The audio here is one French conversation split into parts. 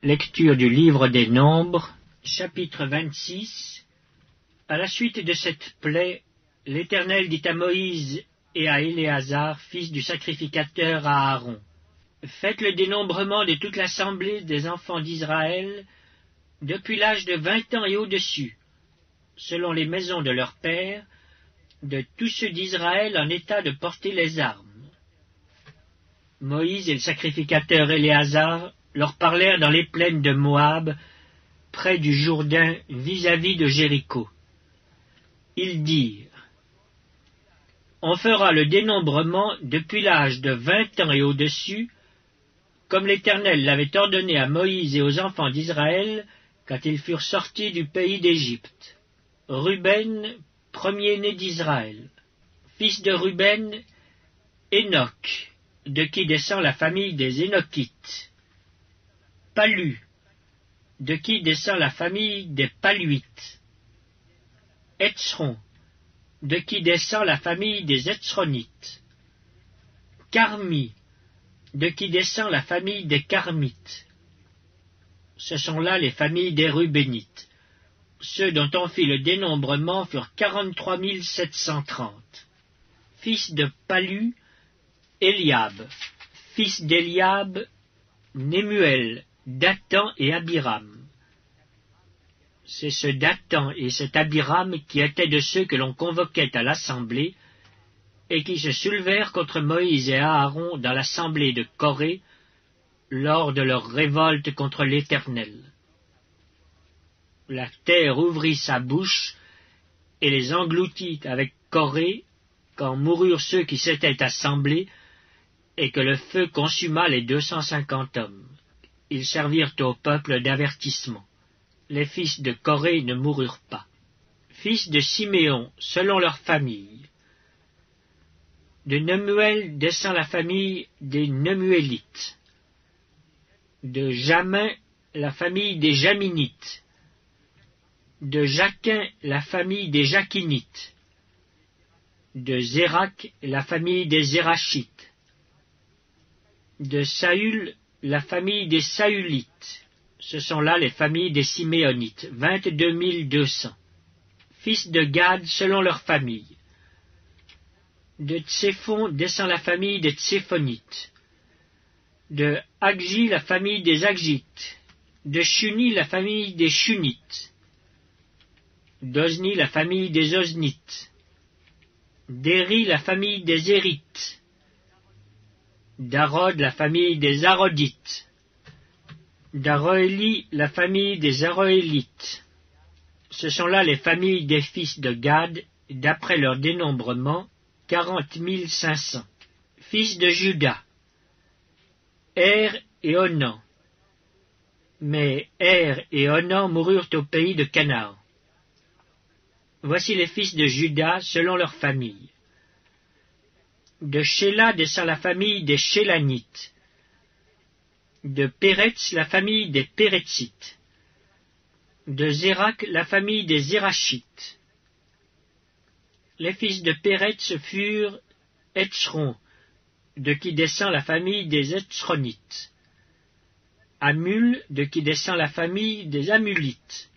Lecture du livre des Nombres, chapitre 26. À la suite de cette plaie, l'Éternel dit à Moïse et à Éléazar, fils du sacrificateur Aaron, « Faites le dénombrement de toute l'assemblée des enfants d'Israël depuis l'âge de 20 ans et au-dessus, selon les maisons de leurs pères, de tous ceux d'Israël en état de porter les armes. » Moïse et le sacrificateur Éléazar leur parlèrent dans les plaines de Moab, près du Jourdain, vis-à-vis de Jéricho. Ils dirent, « On fera le dénombrement depuis l'âge de 20 ans et au-dessus, comme l'Éternel l'avait ordonné à Moïse et aux enfants d'Israël quand ils furent sortis du pays d'Égypte. Ruben, premier-né d'Israël. Fils de Ruben, Enoch, de qui descend la famille des Énochites. Palu, de qui descend la famille des Paluites. Hetzron, de qui descend la famille des Hetzronites. Carmi, de qui descend la famille des Carmites. Ce sont là les familles des Rubénites. Ceux dont on fit le dénombrement furent 43 730. Fils de Palu, Eliab. Fils d'Eliab, Nemuel, Dathan et Abiram. C'est ce Dathan et cet Abiram qui étaient de ceux que l'on convoquait à l'assemblée et qui se soulevèrent contre Moïse et Aaron dans l'assemblée de Corée lors de leur révolte contre l'Éternel. La terre ouvrit sa bouche et les engloutit avec Corée quand moururent ceux qui s'étaient assemblés et que le feu consuma les 250 hommes. Ils servirent au peuple d'avertissement. Les fils de Corée ne moururent pas. Fils de Siméon, selon leur famille. De Nemuel descend la famille des Nemuélites. De Jamin, la famille des Jaminites. De Jaquin, la famille des Jaquinites. De Zérak, la famille des Zérachites. De Saül, la famille des Saülites. Ce sont là les familles des Siméonites, 22 200. Fils de Gad selon leur famille. De Tséphon descend la famille des Tséphonites. De Aggi la famille des Aggites. De Shuni la famille des Shunites. D'Ozni la famille des Oznites. d'Éri la famille des Érites. d'Arod la famille des Arodites. d'Aroéli la famille des Aroélites. Ce sont là les familles des fils de Gad, d'après leur dénombrement, 40 500. Fils de Juda, Er et Onan. Mais Er et Onan moururent au pays de Canaan. Voici les fils de Juda selon leur famille. De Shéla descend la famille des Shélanites. De Péretz la famille des Péretzites. De Zérak la famille des Zérachites. Les fils de Péretz furent Hetzron, de qui descend la famille des Hetzronites. Amul, de qui descend la famille des Amulites.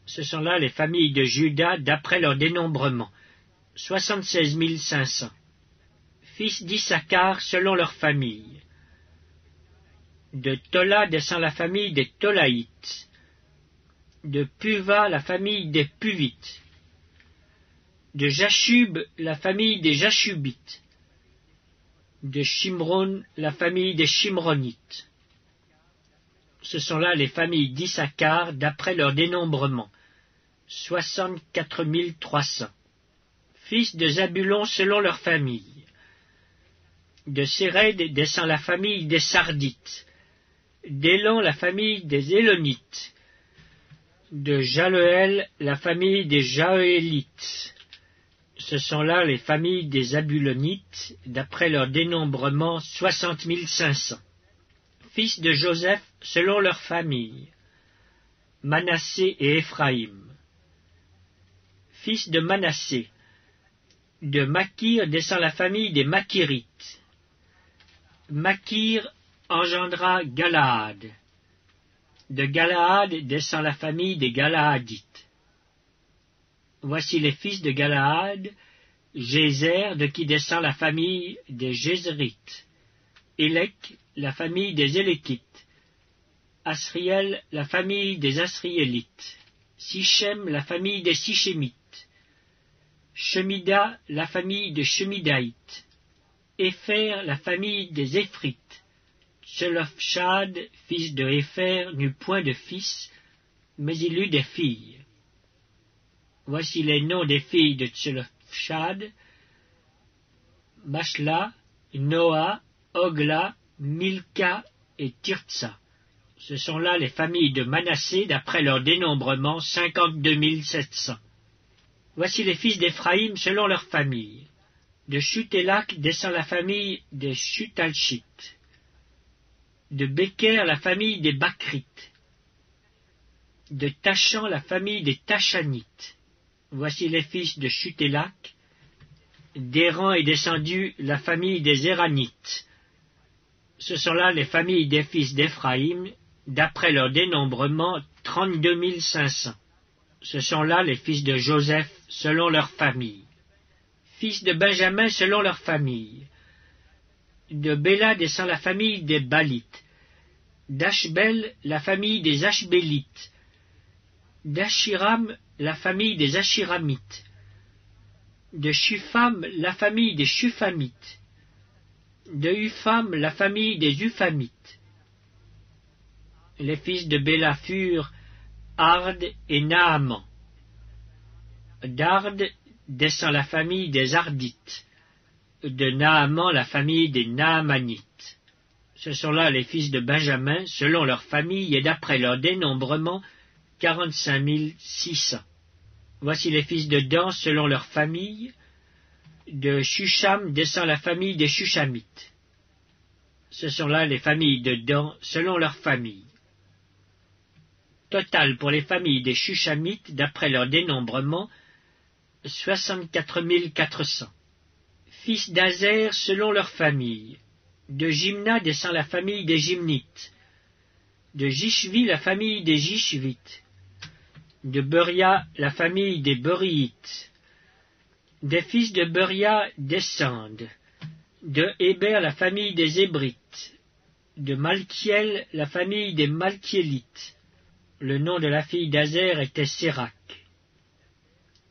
Ce sont là les familles de Juda d'après leur dénombrement, 76 500. Fils d'Issachar selon leur famille. De Tola descend la famille des Tolaïtes. De Puva la famille des Puvites. De Jashub la famille des Jashubites. De Shimron la famille des Shimronites. Ce sont là les familles d'Issachar d'après leur dénombrement, 64 300. Fils de Zabulon selon leur famille. De Séred descend la famille des Sardites. d'Élan la famille des Élonites. De Jaleel la famille des Jaélites. Ce sont là les familles des Abulonites, d'après leur dénombrement, 60 500. Fils de Joseph selon leur famille. Manassé et Éphraïm. Fils de Manassé. De Makir descend la famille des Makirites. Makir engendra Galaad. De Galaad descend la famille des Galaadites. Voici les fils de Galaad, Jézer, de qui descend la famille des Jézérites, Élec, la famille des Élékites, Asriel, la famille des Asriélites, Sichem, la famille des Sichémites, Shemida, la famille des Shemidaïtes, Épher, la famille des Éphrites. Tselofchad, fils de Épher, n'eut point de fils, mais il eut des filles. Voici les noms des filles de Tselofchad: Mashla, Noa, Ogla, Milka et Tirtsa. Ce sont là les familles de Manassé, d'après leur dénombrement, 52 700. Voici les fils d'Éphraïm selon leur famille. De Chutélak descend la famille des Chutalchites. De Béker, la famille des Bakrites. De Tachan, la famille des Tachanites. Voici les fils de Chutélak. D'Héran est descendue la famille des Héranites. Ce sont là les familles des fils d'Éphraïm, d'après leur dénombrement, 32 500. Ce sont là les fils de Joseph, selon leur famille. Fils de Benjamin, selon leur famille. De Béla descend la famille des Balites. d'Ashbel, la famille des Ashbélites. d'Ashiram, la famille des Ashiramites. De Shufam, la famille des Shufamites. De Upham, la famille des Uphamites. Les fils de Béla furent Ard et Naaman. d'Ard descend la famille des Ardites. De Naaman, la famille des Naamanites. Ce sont là les fils de Benjamin, selon leur famille et d'après leur dénombrement, 45 600. Voici les fils de Dan, selon leur famille. De Shusham descend la famille des Shushamites. Ce sont là les familles de Dan, selon leur famille. Total pour les familles des Shushamites, d'après leur dénombrement, 64 400. Fils d'Azer, selon leur famille. De Jimna descend la famille des Jimnites. De Jishvi, la famille des Jishvites. De Beria, la famille des Beriites. Des fils de Beria descendent. De Héber, la famille des Hébrites. De Malkiel, la famille des Malkiélites. Le nom de la fille d'Azer était Sérac.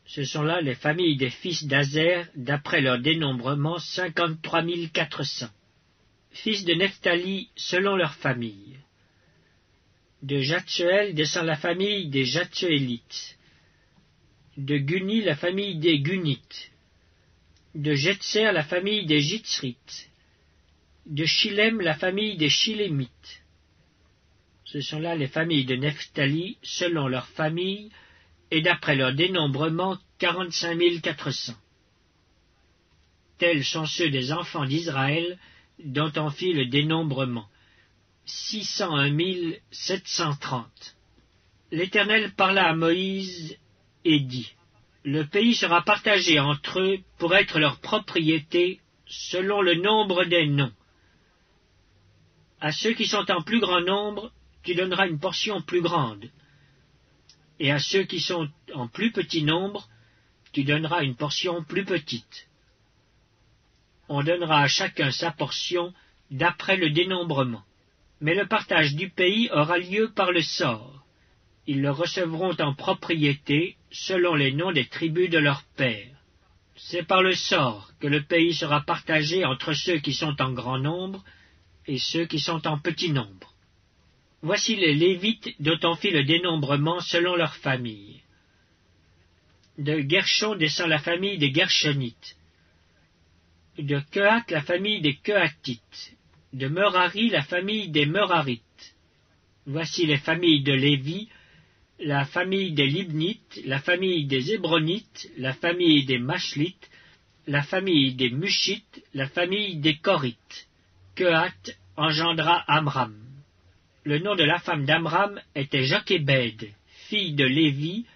Ce sont là les familles des fils d'Azer, d'après leur dénombrement, 53 400. Fils de Nephtali, selon leur famille. De Jatsuel descend la famille des Jatsuélites. De Guni, la famille des Gunites. De Jetser, la famille des Jitzrites. De Shilem, la famille des Shilémites. Ce sont là les familles de Nephtali, selon leur famille, et d'après leur dénombrement, 45 400. Tels sont ceux des enfants d'Israël, dont on fit le dénombrement, 601 730. L'Éternel parla à Moïse et dit, « Le pays sera partagé entre eux pour être leur propriété, selon le nombre des noms. À ceux qui sont en plus grand nombre, tu donneras une portion plus grande, et à ceux qui sont en plus petit nombre, tu donneras une portion plus petite. On donnera à chacun sa portion d'après le dénombrement. Mais le partage du pays aura lieu par le sort. Ils le recevront en propriété selon les noms des tribus de leurs pères. C'est par le sort que le pays sera partagé entre ceux qui sont en grand nombre et ceux qui sont en petit nombre. Voici les Lévites dont on fit le dénombrement selon leur famille. De Gershon descend la famille des Gershonites. De Kehath, la famille des Kehatites. De Merari, la famille des Merarites. Voici les familles de Lévi, la famille des Libnites, la famille des Hébronites, la famille des Machlites, la famille des Mushites, la famille des Korites. Kehath engendra Amram. Le nom de la femme d'Amram était Jochébed, fille de Lévi,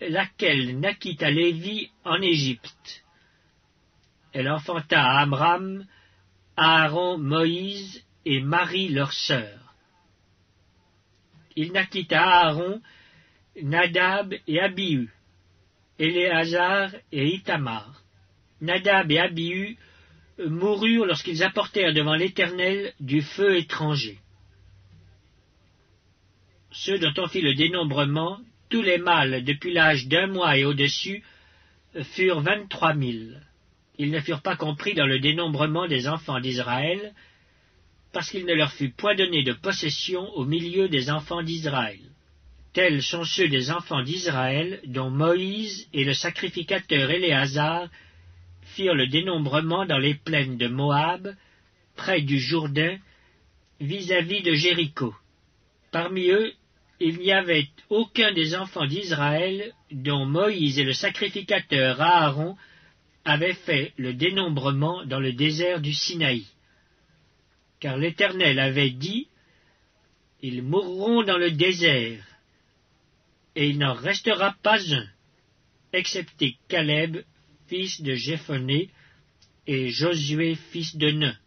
laquelle naquit à Lévi en Égypte. Elle enfanta à Amram, Aaron, Moïse et Marie leur sœur. il naquit à Aaron Nadab et Abihu, Éléazar et Ithamar. Nadab et Abihu moururent lorsqu'ils apportèrent devant l'Éternel du feu étranger. Ceux dont on fit le dénombrement, tous les mâles depuis l'âge d'1 mois et au-dessus, furent 23 000. Ils ne furent pas compris dans le dénombrement des enfants d'Israël, parce qu'il ne leur fut point donné de possession au milieu des enfants d'Israël. Tels sont ceux des enfants d'Israël dont Moïse et le sacrificateur Éléazar firent le dénombrement dans les plaines de Moab, près du Jourdain, vis-à-vis de Jéricho. Parmi eux, il n'y avait aucun des enfants d'Israël dont Moïse et le sacrificateur Aaron avaient fait le dénombrement dans le désert du Sinaï. Car l'Éternel avait dit, « Ils mourront dans le désert, et il n'en restera pas un, excepté Caleb, fils de Jéphoné, et Josué, fils de Nun. »